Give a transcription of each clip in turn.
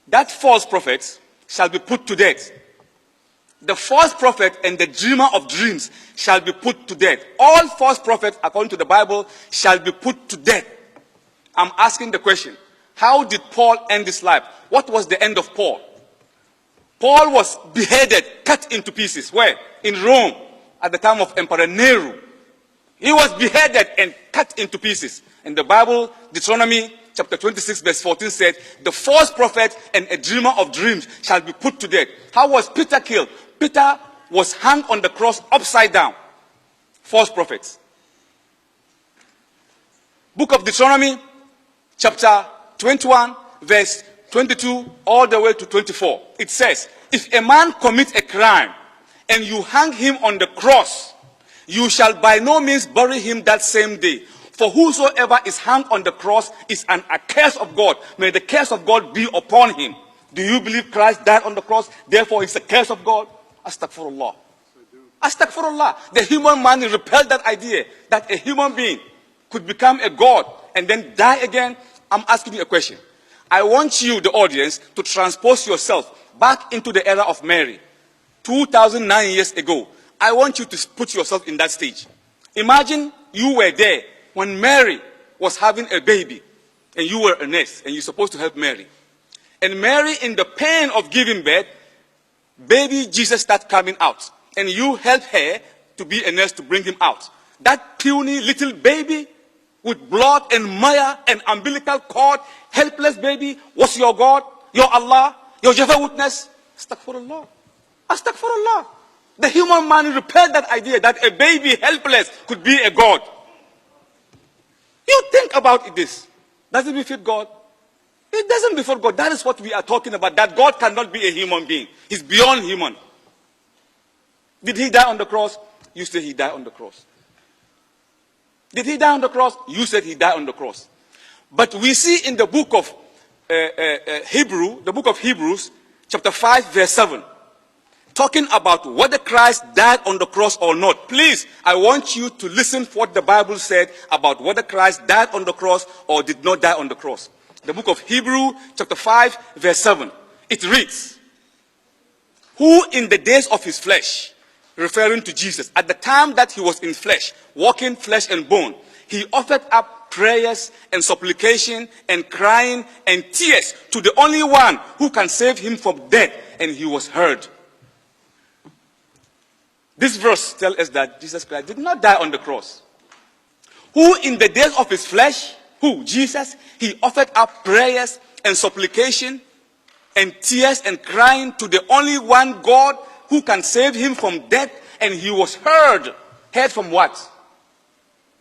that false prophet shall be put to death. The false prophet and the dreamer of dreams shall be put to death. All false prophets, according to the Bible, shall be put to death. I'm asking the question, how did Paul end his life? What was the end of Paul? Paul was beheaded, cut into pieces. Where? In Rome, at the time of Emperor Nero. He was beheaded and cut into pieces. In the Bible, Deuteronomy chapter 26 verse 14 said, the false prophet and a dreamer of dreams shall be put to death. How was Peter killed? Peter was hung on the cross upside down. False prophets. Book of Deuteronomy chapter 21 verse 22 all the way to 24. It says, if a man commits a crime and you hang him on the cross, you shall by no means bury him that same day. For whosoever is hung on the cross is a curse of God. May the curse of God be upon him. Do you believe Christ died on the cross? Therefore, it's a curse of God? Astaghfirullah. Astaghfirullah. The human mind repelled that idea that a human being could become a God and then die again. I'm asking you a question. I want you, the audience, to transpose yourself back into the era of Mary. 2009 years ago. I want you to put yourself in that stage. Imagine you were there when Mary was having a baby and you were a nurse and you're supposed to help Mary. And Mary, in the pain of giving birth, baby Jesus started coming out. And you helped her to be a nurse to bring him out. That puny little baby with blood and mire and umbilical cord, helpless baby, was your God, your Allah, your Jehovah's Witness? Astaghfirullah. Astaghfirullah. The human mind repelled that idea that a baby helpless could be a God. You think about this. Does it befit God? It doesn't befit God. That is what we are talking about. That God cannot be a human being. He's beyond human. Did he die on the cross? You say he died on the cross. Did he die on the cross? You said he died on the cross. But we see in the book of Hebrews, chapter 5, verse 7, talking about whether Christ died on the cross or not. Please, I want you to listen to what the Bible said about whether Christ died on the cross or did not die on the cross. The book of Hebrews, chapter 5, verse 7. It reads, who in the days of his flesh, referring to Jesus, at the time that he was in flesh, walking flesh and bone, he offered up prayers and supplication and crying and tears to the only one who can save him from death, and he was heard. This verse tells us that Jesus Christ did not die on the cross. Who in the days of his flesh, who? Jesus, he offered up prayers and supplication and tears and crying to the only one God who can save him from death, and he was heard. Heard from what?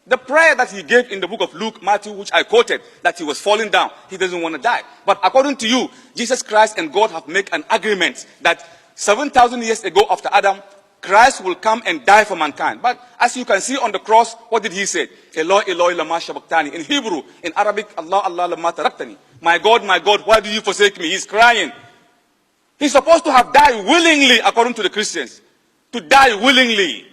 The prayer that he gave in the book of Luke, Matthew, which I quoted, that he was falling down. He doesn't want to die. But according to you, Jesus Christ and God have made an agreement that 7,000 years ago after Adam, Christ will come and die for mankind. But as you can see on the cross, what did he say? Eloi, Eloi, lama sabachthani. In Hebrew, in Arabic, Allah, Allah, lama taraktani. My God, why do you forsake me? He's crying. He's supposed to have died willingly, according to the Christians. To die willingly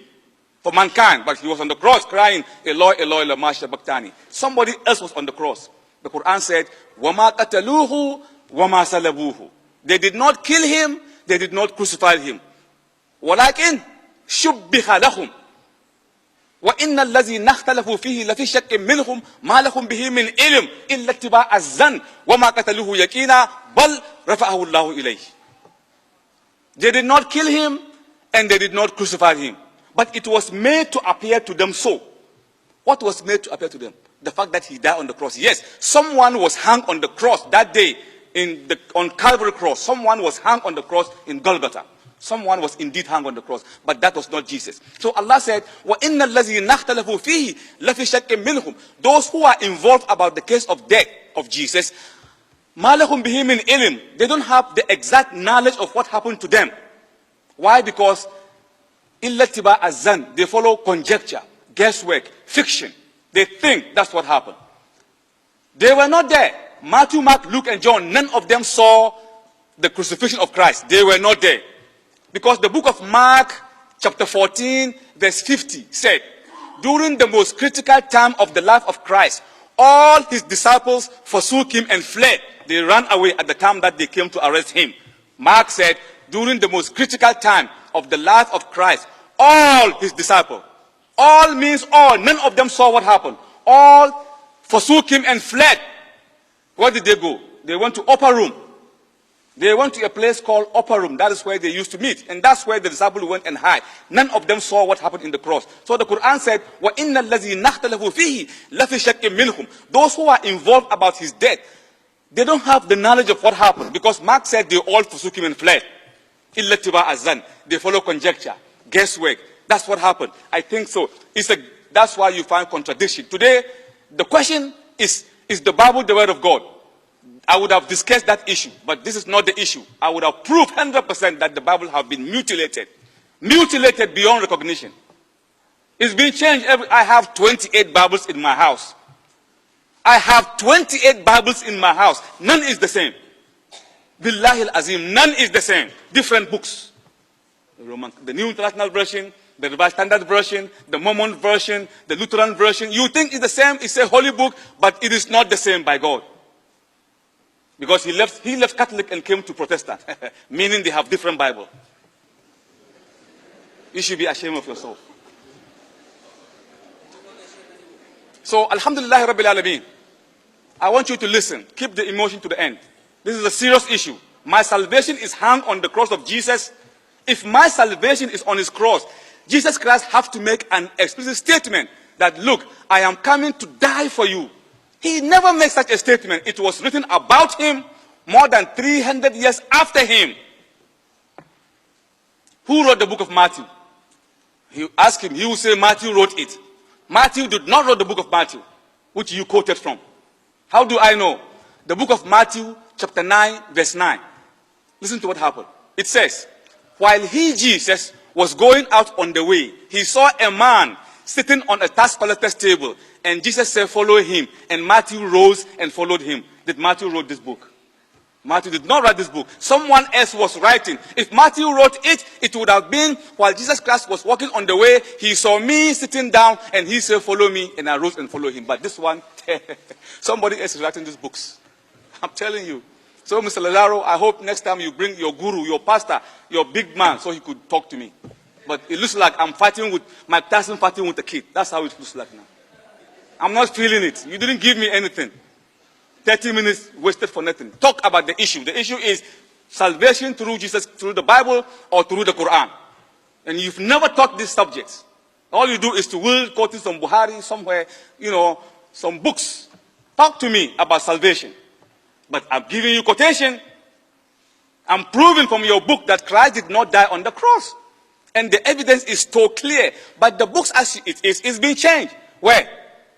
for mankind. But he was on the cross crying, Eloi, Eloi, lama sabachthani. Somebody else was on the cross. The Quran said, وَمَا قَتَلُوهُ وَمَا سَلَبُوهُ. They did not kill him, they did not crucify him. ولكن شبه لهم وإن الذين اختلفوا فيه لفي شك منهم ما لهم به من علم إلا اتباع الظن وما قتلوه يقينا بل رفعه الله إليه. They did not kill him and they did not crucify him, but it was made to appear to them so. What was made to appear to them? The fact that he died on the cross. Yes, someone was hung on the cross that day on Calvary cross. Someone was hung on the cross in Golgotha. Someone was indeed hung on the cross, but that was not Jesus. So Allah said, وَإِنَّ الَّذِينَ اخْتَلَفُوا فِيهِ لَفِي شَكٍّ مِّنْهُمْ. Those who are involved about the case of death of Jesus, مَا لَهُمْ بِهِ مِنْ إِلْمٍ. They don't have the exact knowledge of what happened to them. Why? Because إِلَّا اتِّبَاعَ الظَّنِّ. They follow conjecture, guesswork, fiction. They think that's what happened. They were not there. Matthew, Mark, Luke, and John, none of them saw the crucifixion of Christ. They were not there. Because the book of Mark, chapter 14, verse 50 said, during the most critical time of the life of Christ, all his disciples forsook him and fled. They ran away at the time that they came to arrest him. Mark said, during the most critical time of the life of Christ, all his disciples, all means all, none of them saw what happened. All forsook him and fled. Where did they go? They went to upper room. They went to a place called upper room. That is where they used to meet. And that's where the disciples went and hid. None of them saw what happened in the cross. So the Quran said, وَإِنَّ الَّذِي نَخْتَلَفُ فِيهِ لَفِي شَكٍّ مِّنْهُمْ. Those who are involved about his death, they don't have the knowledge of what happened. Because Mark said they all forsook him and fled. إِلَّا اتِّبَاعَ الظَّنِّ. They follow conjecture, guesswork. That's what happened. I think so. That's why you find contradiction. Today, the question is the Bible the word of God? I would have discussed that issue, but this is not the issue. I would have proved 100% that the Bible have been mutilated. Mutilated beyond recognition. It's been changed. I have 28 Bibles in my house. I have 28 Bibles in my house. None is the same. Billahi al-Azim, none is the same. Different books. The New International Version, the Revised Standard Version, the Mormon version, the Lutheran version. You think it's the same, it's a holy book, but it is not the same by God. Because he left Catholic and came to Protestant, meaning they have different Bible. You should be ashamed of yourself. So, Alhamdulillah Rabbil Alameen, I want you to listen. Keep the emotion to the end. This is a serious issue. My salvation is hung on the cross of Jesus. If my salvation is on his cross, Jesus Christ has to make an explicit statement that, look, I am coming to die for you. He never makes such a statement. It was written about him more than 300 years after him. Who wrote the book of Matthew? You ask him, he will say Matthew wrote it. Matthew did not write the book of Matthew, which you quoted from. How do I know? The book of Matthew, chapter 9, verse 9. Listen to what happened. It says, while he, Jesus, was going out on the way, he saw a man sitting on a tax collector's table. And Jesus said, follow him. And Matthew rose and followed him. Did Matthew write this book? Matthew did not write this book. Someone else was writing. If Matthew wrote it, it would have been while Jesus Christ was walking on the way, he saw me sitting down and he said, follow me. And I rose and followed him. But this one, somebody else is writing these books. I'm telling you. So, Mr. Lazaro, I hope next time you bring your guru, your pastor, your big man, so he could talk to me. But it looks like I'm fighting with, Mike Tyson fighting with a kid. That's how it looks like now. I'm not feeling it. You didn't give me anything. 30 minutes wasted for nothing. Talk about the issue. The issue is salvation through Jesus, through the Bible or through the Quran. And you've never taught these subjects. All you do is to will quote some Buhari somewhere, some books. Talk to me about salvation. But I'm giving you quotation. I'm proving from your book that Christ did not die on the cross. And the evidence is so clear. But the books as it is being changed. Where?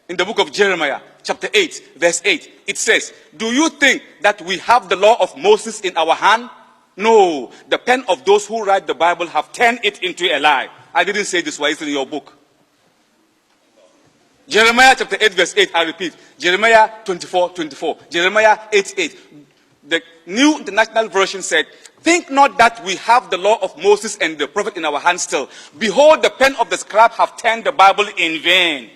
In the book of Jeremiah, chapter 8, verse 8. It says, do you think that we have the law of Moses in our hand? No. The pen of those who write the Bible have turned it into a lie. I didn't say this, why it's in your book. Jeremiah chapter 8, verse 8, I repeat. Jeremiah 24:24. Jeremiah 8:8. The New International Version said, think not that we have the law of Moses and the prophet in our hands still. Behold, the pen of the scribe have turned the Bible in vain.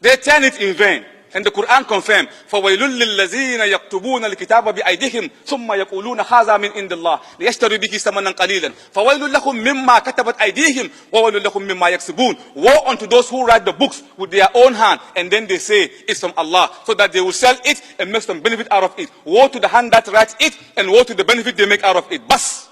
They turn it in vain. And the Quran confirmed, فَوَيْلٌ لِلَّذِينَ يَكْتُبُونَ الْكِتَابَ بِأَيْدِهِمْ ثُمَّ يَقُولُونَ هَذَا مِنْ عِنْدِ اللَّهِ لِيَشْتَرُوا بِهِ ثَمَنًا قَلِيلًا فَوَيْلٌ لَهُمْ مِمَّا كَتَبَتْ أَيْدِيهِمْ وَوَيْلٌ لَهُمْ مِمَّا يَكْسِبُونَ. Woe unto those who write the books with their own hand, and then they say it's from Allah, so that they will sell it and make some benefit out of it. Woe to the hand that writes it, and woe to the benefit they make out of it. Bas.